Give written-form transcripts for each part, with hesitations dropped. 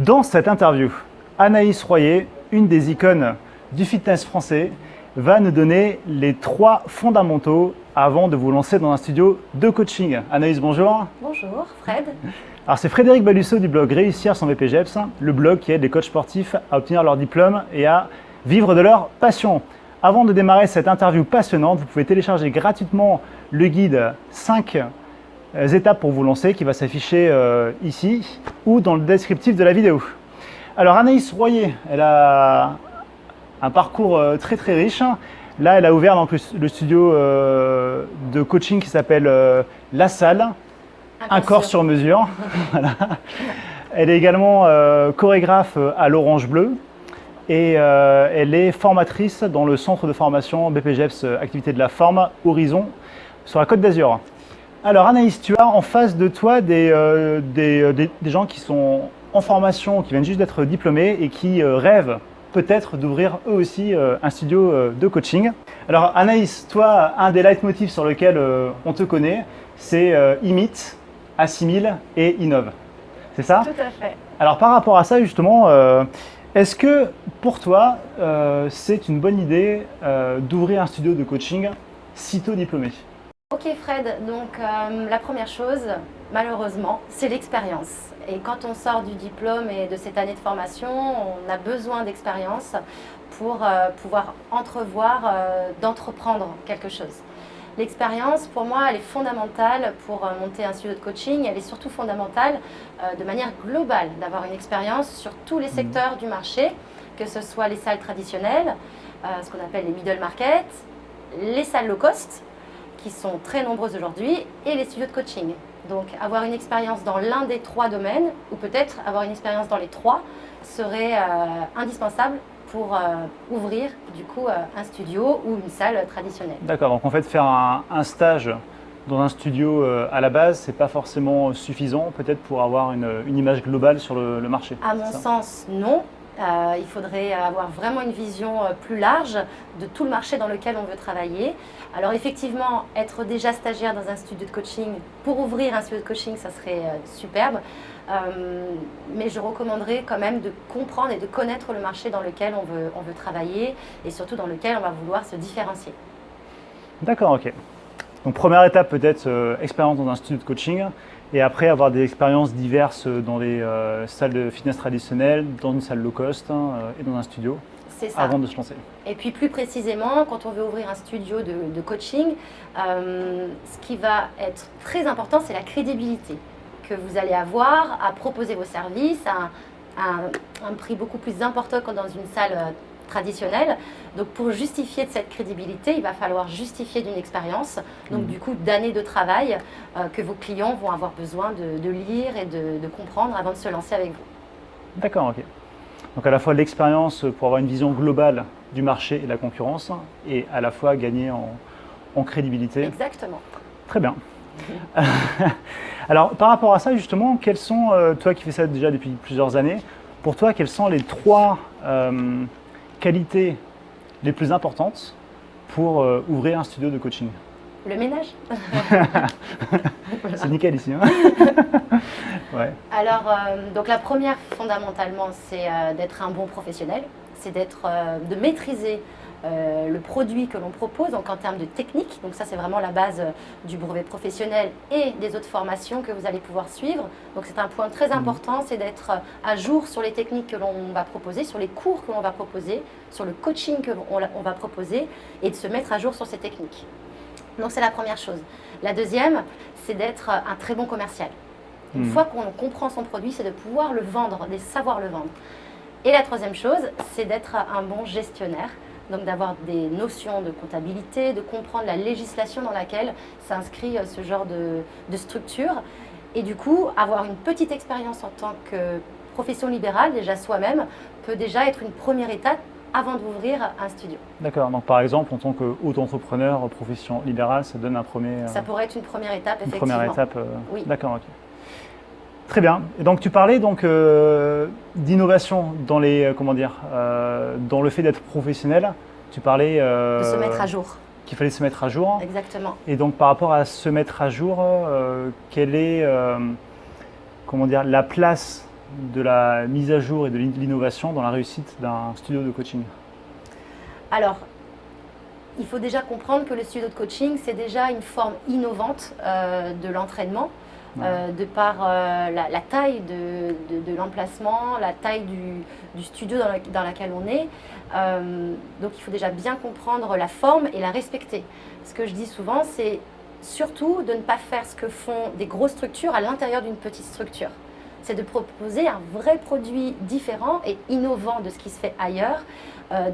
Dans cette interview, Anaïs Royer, une des icônes du fitness français, va nous donner les 3 fondamentaux avant de vous lancer dans un studio de coaching. Anaïs, bonjour. Bonjour, Fred. Alors c'est Frédéric Balusso du blog Réussir son BPGEPS, le blog qui aide les coachs sportifs à obtenir leur diplôme et à vivre de leur passion. Avant de démarrer cette interview passionnante, vous pouvez télécharger gratuitement le guide 5 étapes pour vous lancer qui va s'afficher ici ou dans le descriptif de la vidéo. Alors Anaïs Royer, elle a un parcours très riche. Là, elle a ouvert donc, le studio de coaching qui s'appelle La Salle, un corps sur mesure. Voilà. Elle est également chorégraphe à l'Orange Bleu et elle est formatrice dans le centre de formation BPGEPS Activité de la Forme Horizon sur la Côte d'Azur. Alors Anaïs, tu as en face de toi des gens qui sont en formation, qui viennent juste d'être diplômés et qui rêvent peut-être d'ouvrir eux aussi un studio de coaching. Alors Anaïs, toi, un des leitmotifs sur lequel on te connaît, c'est imite, assimile et innove. C'est ça? Tout à fait. Alors par rapport à ça justement, est-ce que pour toi, c'est une bonne idée d'ouvrir un studio de coaching sitôt diplômé? Ok Fred, donc la première chose, malheureusement, c'est l'expérience. Et quand on sort du diplôme et de cette année de formation, on a besoin d'expérience pour pouvoir entrevoir d'entreprendre quelque chose. L'expérience, pour moi, elle est fondamentale pour monter un studio de coaching. Elle est surtout fondamentale de manière globale, d'avoir une expérience sur tous les secteurs du marché, que ce soit les salles traditionnelles, ce qu'on appelle les middle market, les salles low cost, qui sont très nombreuses aujourd'hui, et les studios de coaching. Donc avoir une expérience dans l'un des 3 domaines, ou peut-être avoir une expérience dans les 3, serait indispensable pour ouvrir du coup un studio ou une salle traditionnelle. D'accord, donc en fait faire un stage dans un studio à la base, c'est pas forcément suffisant peut-être pour avoir une image globale sur le marché. À mon sens, non. Il faudrait avoir vraiment une vision plus large de tout le marché dans lequel on veut travailler. Alors effectivement, être déjà stagiaire dans un studio de coaching, pour ouvrir un studio de coaching, ça serait superbe. Mais je recommanderais quand même de comprendre et de connaître le marché dans lequel on veut travailler et surtout dans lequel on va vouloir se différencier. D'accord, ok. Donc première étape peut-être expérience dans un studio de coaching et après avoir des expériences diverses dans les salles de fitness traditionnelles, dans une salle low cost et dans un studio avant de se lancer. Et puis plus précisément, quand on veut ouvrir un studio de coaching, ce qui va être très important, c'est la crédibilité que vous allez avoir à proposer vos services à un prix beaucoup plus important que dans une salle traditionnelle. Donc pour justifier de cette crédibilité, il va falloir justifier d'une expérience, donc du coup d'années de travail que vos clients vont avoir besoin de lire et de comprendre avant de se lancer avec vous. D'accord, ok. Donc à la fois l'expérience pour avoir une vision globale du marché et de la concurrence et à la fois gagner en crédibilité. Exactement. Très bien. Alors par rapport à ça justement, quelles sont, toi qui fais ça déjà depuis plusieurs années, pour toi quelles sont les 3 qualités les plus importantes pour ouvrir un studio de coaching? Le ménage. C'est nickel ici. Hein. Ouais. Alors, donc la première fondamentalement, c'est d'être un bon professionnel, c'est de maîtriser le produit que l'on propose, donc en termes de technique. Donc ça, c'est vraiment la base du brevet professionnel et des autres formations que vous allez pouvoir suivre. Donc c'est un point très important, c'est d'être à jour sur les techniques que l'on va proposer, sur les cours que l'on va proposer, sur le coaching que l'on va proposer et de se mettre à jour sur ces techniques. Donc c'est la première chose. La deuxième, c'est d'être un très bon commercial. Une fois qu'on comprend son produit, c'est de pouvoir le vendre, de savoir le vendre. Et la troisième chose, c'est d'être un bon gestionnaire. Donc d'avoir des notions de comptabilité, de comprendre la législation dans laquelle s'inscrit ce genre de structure. Et du coup, avoir une petite expérience en tant que profession libérale, déjà soi-même, peut déjà être une première étape avant d'ouvrir un studio. D'accord, donc par exemple, en tant qu'auto-entrepreneur, profession libérale, ça donne un premier… Ça pourrait être une première étape, effectivement. Une première étape, oui. D'accord, ok. Très bien. Et donc tu parlais donc d'innovation dans les dans le fait d'être professionnel. Tu parlais de se mettre à jour. Qu'il fallait se mettre à jour. Exactement. Et donc par rapport à se mettre à jour, quelle est la place de la mise à jour et de l'innovation dans la réussite d'un studio de coaching? Alors, il faut déjà comprendre que le studio de coaching, c'est déjà une forme innovante de l'entraînement, de par la taille de l'emplacement, la taille du studio dans laquelle on est. Donc il faut déjà bien comprendre la forme et la respecter. Ce que je dis souvent, c'est surtout de ne pas faire ce que font des grosses structures à l'intérieur d'une petite structure. C'est de proposer un vrai produit différent et innovant de ce qui se fait ailleurs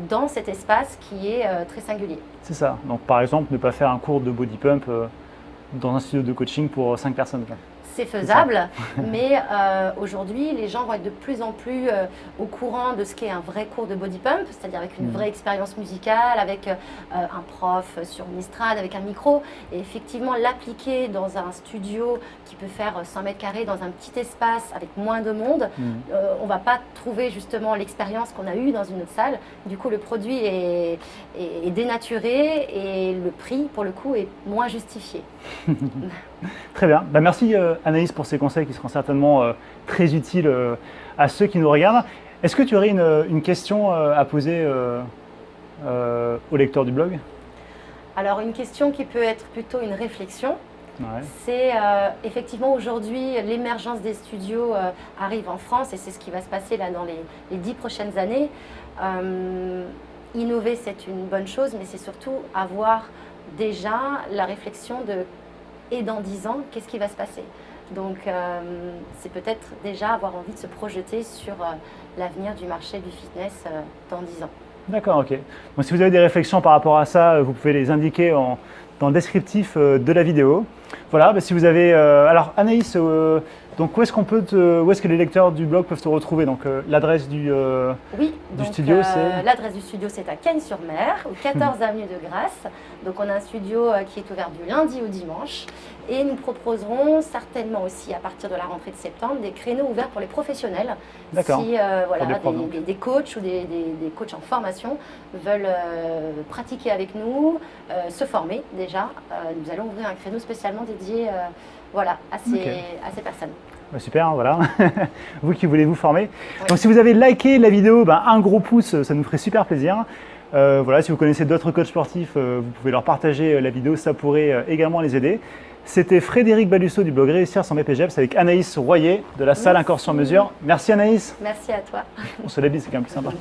dans cet espace qui est très singulier. C'est ça. Donc par exemple, ne pas faire un cours de body pump dans un studio de coaching pour 5 personnes. C'est faisable, mais aujourd'hui, les gens vont être de plus en plus au courant de ce qu'est un vrai cours de body pump, c'est-à-dire avec une vraie expérience musicale, avec un prof sur une estrade, avec un micro. Et effectivement, l'appliquer dans un studio qui peut faire 100 mètres carrés, dans un petit espace, avec moins de monde, on ne va pas trouver justement l'expérience qu'on a eue dans une autre salle. Du coup, le produit est dénaturé et le prix, pour le coup, est moins justifié. Très bien. Bah, merci Anaïs pour ces conseils qui seront certainement très utiles à ceux qui nous regardent. Est-ce que tu aurais une question à poser au lecteur du blog? Alors une question qui peut être plutôt une réflexion. Ouais. C'est effectivement aujourd'hui l'émergence des studios arrive en France et c'est ce qui va se passer là dans les 10 prochaines années. Innover c'est une bonne chose, mais c'est surtout avoir déjà la réflexion de et dans 10 ans, qu'est-ce qui va se passer? Donc, c'est peut-être déjà avoir envie de se projeter sur l'avenir du marché du fitness dans 10 ans. D'accord, ok. Donc, si vous avez des réflexions par rapport à ça, vous pouvez les indiquer dans le descriptif de la vidéo. Voilà, bah, si vous avez… alors, Anaïs, donc où est-ce que les lecteurs du blog peuvent te retrouver? Donc, l'adresse du studio, c'est… L'adresse du studio, c'est à Cagnes-sur-Mer, au 14 avenue de Grasse. Donc, on a un studio qui est ouvert du lundi au dimanche. Et nous proposerons certainement aussi, à partir de la rentrée de septembre, des créneaux ouverts pour les professionnels. D'accord. Si des coachs ou des coachs en formation veulent pratiquer avec nous, se former déjà, nous allons ouvrir un créneau spécialement dédié à ces personnes. Bah, super, voilà. Vous qui voulez vous former. Oui. Donc si vous avez liké la vidéo, un gros pouce, ça nous ferait super plaisir. Voilà, si vous connaissez d'autres coachs sportifs, vous pouvez leur partager la vidéo, ça pourrait également les aider. C'était Frédéric Balusso du blog Réussir sans BPGEPS avec Anaïs Royer de la salle Un Corps sur Mesure. Merci Anaïs. Merci à toi. On se la bise, c'est quand même plus sympa.